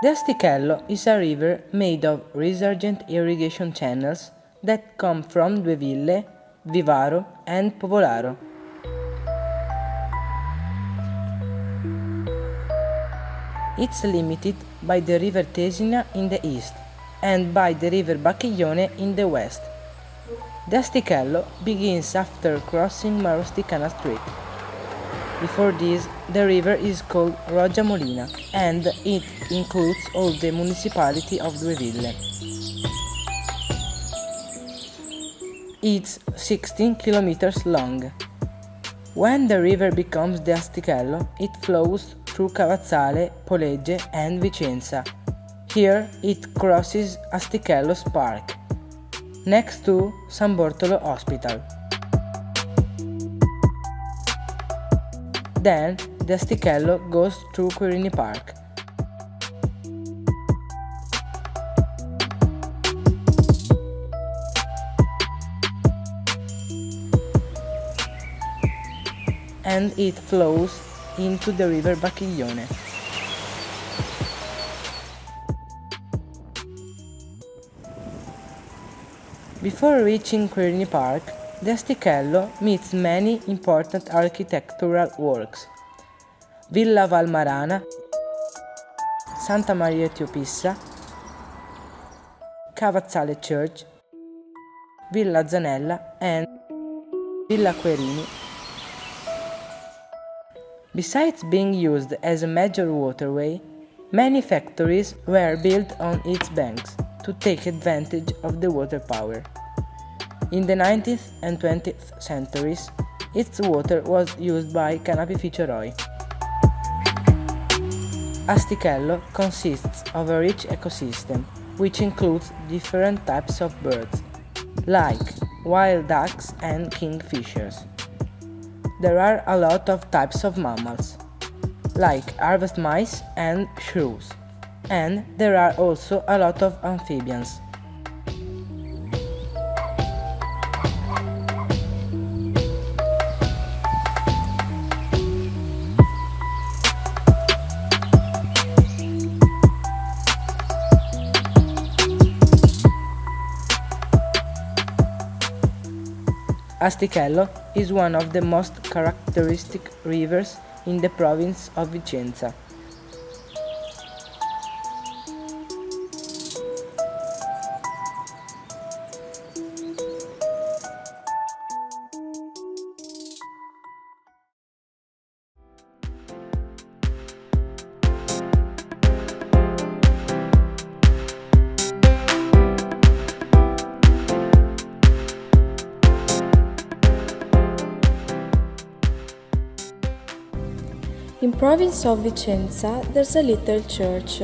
The Astichello is a river made of resurgent irrigation channels that come from Due Ville, Vivaro and Povolaro. It's limited by the river Tesina in the east and by the river Bacchiglione in the west. The Astichello begins after crossing Marosticana Street. Before this, the river is called Roggia Molina and it includes all the municipality of Due Ville. It's 16 kilometers long. When the river becomes the Astichello, it flows through Cavazzale, Polegge and Vicenza. Here it crosses Astichello's Park, next to San Bortolo Hospital. Then the Astichello goes through Querini Park. And it flows into the river Bacchiglione. Before reaching Querini Park, the Astichello meets many important architectural works: Villa Valmarana, Santa Maria Teopissa, Cavazzale Church, Villa Zanella and Villa Querini. Besides being used as a major waterway, many factories were built on its banks to take advantage of the water power. In the 19th and 20th centuries, its water was used by canapificeroi. Astichello consists of a rich ecosystem, which includes different types of birds, like wild ducks and kingfishers. There are a lot of types of mammals, like harvest mice and shrews, and there are also a lot of amphibians. Astichello is one of the most characteristic rivers in the province of Vicenza. In province of Vicenza there's a little church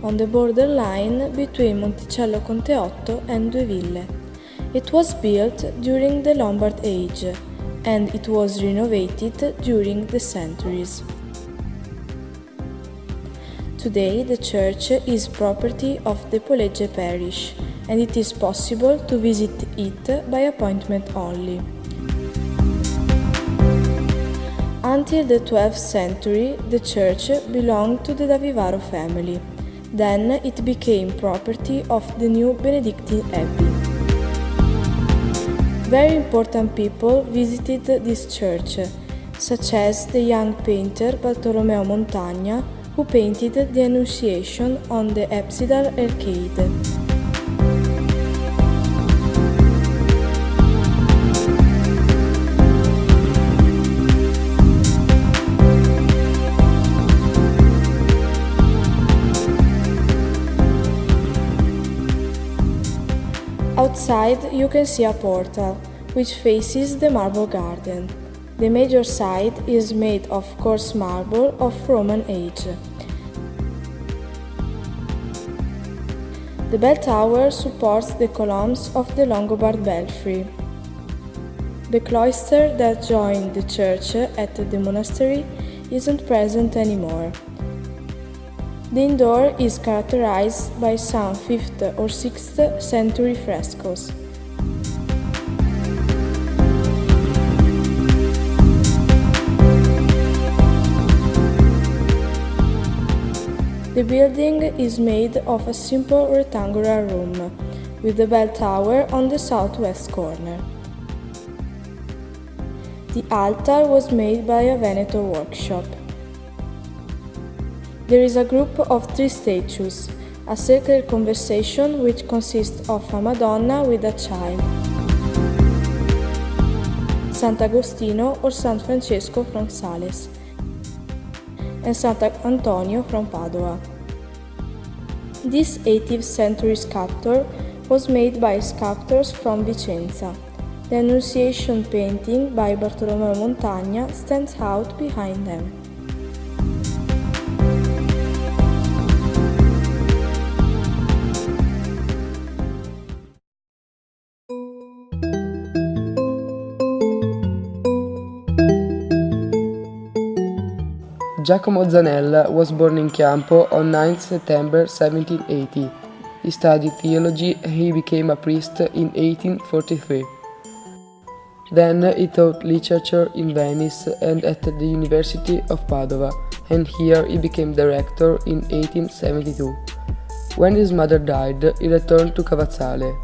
on the borderline between Monticello Conteotto and Due Ville. It was built during the Lombard Age and it was renovated during the centuries. Today the church is property of the Polegge parish and it is possible to visit it by appointment only. Until the 12th century, the church belonged to the da Vivaro family. Then it became property of the new Benedictine Abbey. Very important people visited this church, such as the young painter Bartolomeo Montagna, who painted the Annunciation on the apsidal arcade. Outside you can see a portal, which faces the marble garden. The major side is made of coarse marble of Roman age. The bell tower supports the columns of the Longobards belfry. The cloister that joined the church at the monastery isn't present anymore. The indoor is characterized by some 5th or 6th century frescoes. The The building is made of a simple rectangular room, with the bell tower on the southwest corner. The altar was made by a Veneto workshop. There is a group of 3 statues, a sacred conversation which consists of a Madonna with a child, Sant'Agostino or San Francesco from Sales, and Sant'Antonio from Padua. This 18th century sculpture was made by sculptors from Vicenza. The Annunciation painting by Bartolomeo Montagna stands out behind them. Giacomo Zanella was born in Chiampo on 9 September 1780. He studied theology and he became a priest in 1843. Then he taught literature in Venice and at the University of Padua, and here he became director in 1872. When his mother died, he returned to Cavazzale.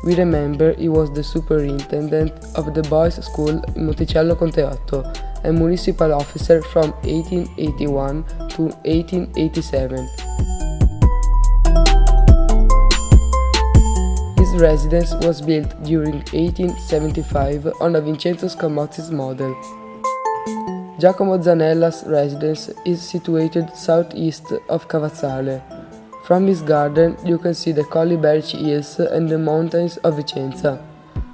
We remember he was the superintendent of the boys' school in Monticello Conteotto, a municipal officer from 1881 to 1887. His residence was built during 1875 on a Vincenzo Scamozzi's model. Giacomo Zanella's residence is situated southeast of Cavazzale. From his garden you can see the Colli Berici Hills and the mountains of Vicenza.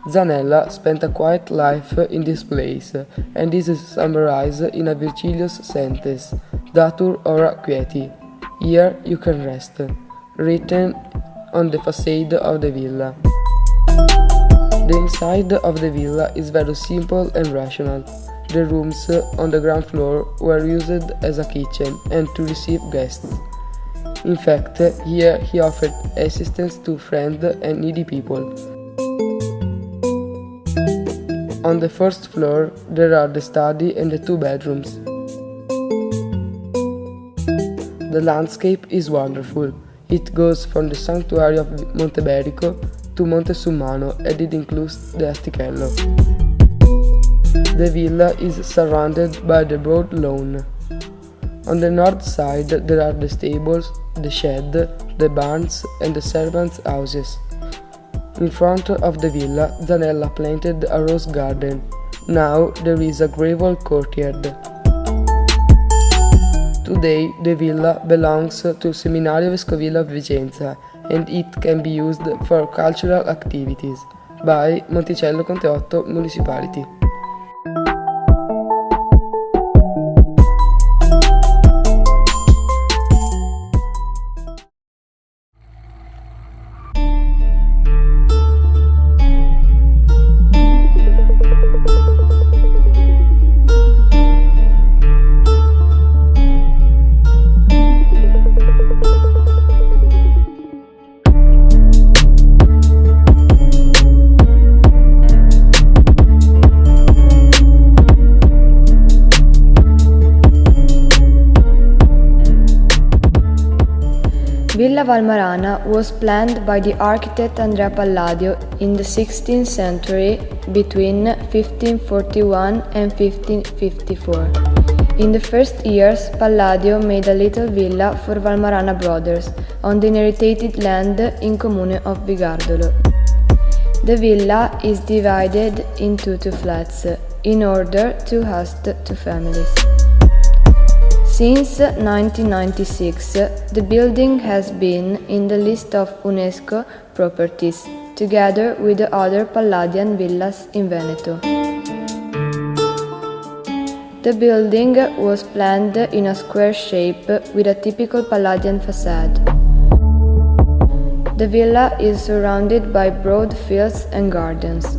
Zanella spent a quiet life in this place, and this is summarized in a Virgilius sentence, Datur ora quieti, here you can rest, written on the facade of the villa. The inside of the villa is very simple and rational. The rooms on the ground floor were used as a kitchen and to receive guests. In fact, here he offered assistance to friends and needy people. On the first floor there are the study and the 2 bedrooms. The landscape is wonderful. It goes from the sanctuary of Monteberico to Monte Summano, and it includes the Astichello. The villa is surrounded by the broad lawn. On the north side there are the stables, the shed, the barns and the servants' houses. In front of the villa, Zanella planted a rose garden. Now there is a gravel courtyard. Today the villa belongs to Seminario Vescovile of Vicenza and it can be used for cultural activities by Monticello Conteotto Municipality. Villa Valmarana was planned by the architect Andrea Palladio in the 16th century between 1541 and 1554. In the first years, Palladio made a little villa for Valmarana brothers on the inherited land in Comune of Vigardolo. The villa is divided into 2 flats in order to host 2 families. Since 1996, the building has been in the list of UNESCO properties, together with the other Palladian villas in Veneto. The building was planned in a square shape with a typical Palladian facade. The villa is surrounded by broad fields and gardens.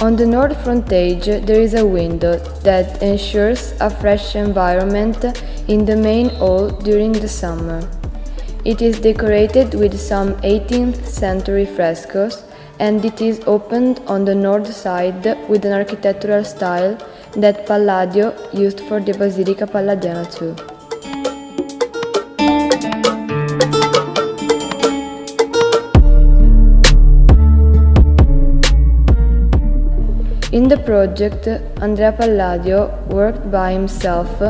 On the north frontage there is a window that ensures a fresh environment in the main hall during the summer. It is decorated with some 18th century frescoes and it is opened on the north side with an architectural style that Palladio used for the Basilica Palladiana too. In the project, Andrea Palladio worked by himself,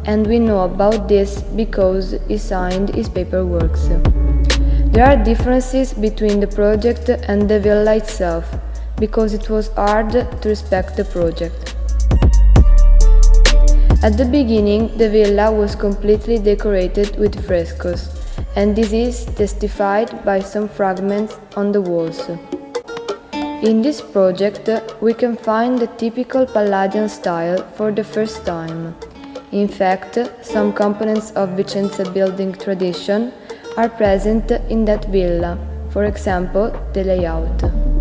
and we know about this because he signed his paperwork. There are differences between the project and the villa itself, because it was hard to respect the project. At the beginning, the villa was completely decorated with frescoes, and this is testified by some fragments on the walls. In this project, we can find the typical Palladian style for the first time. In fact, some components of Vicenza building tradition are present in that villa, for example, the layout.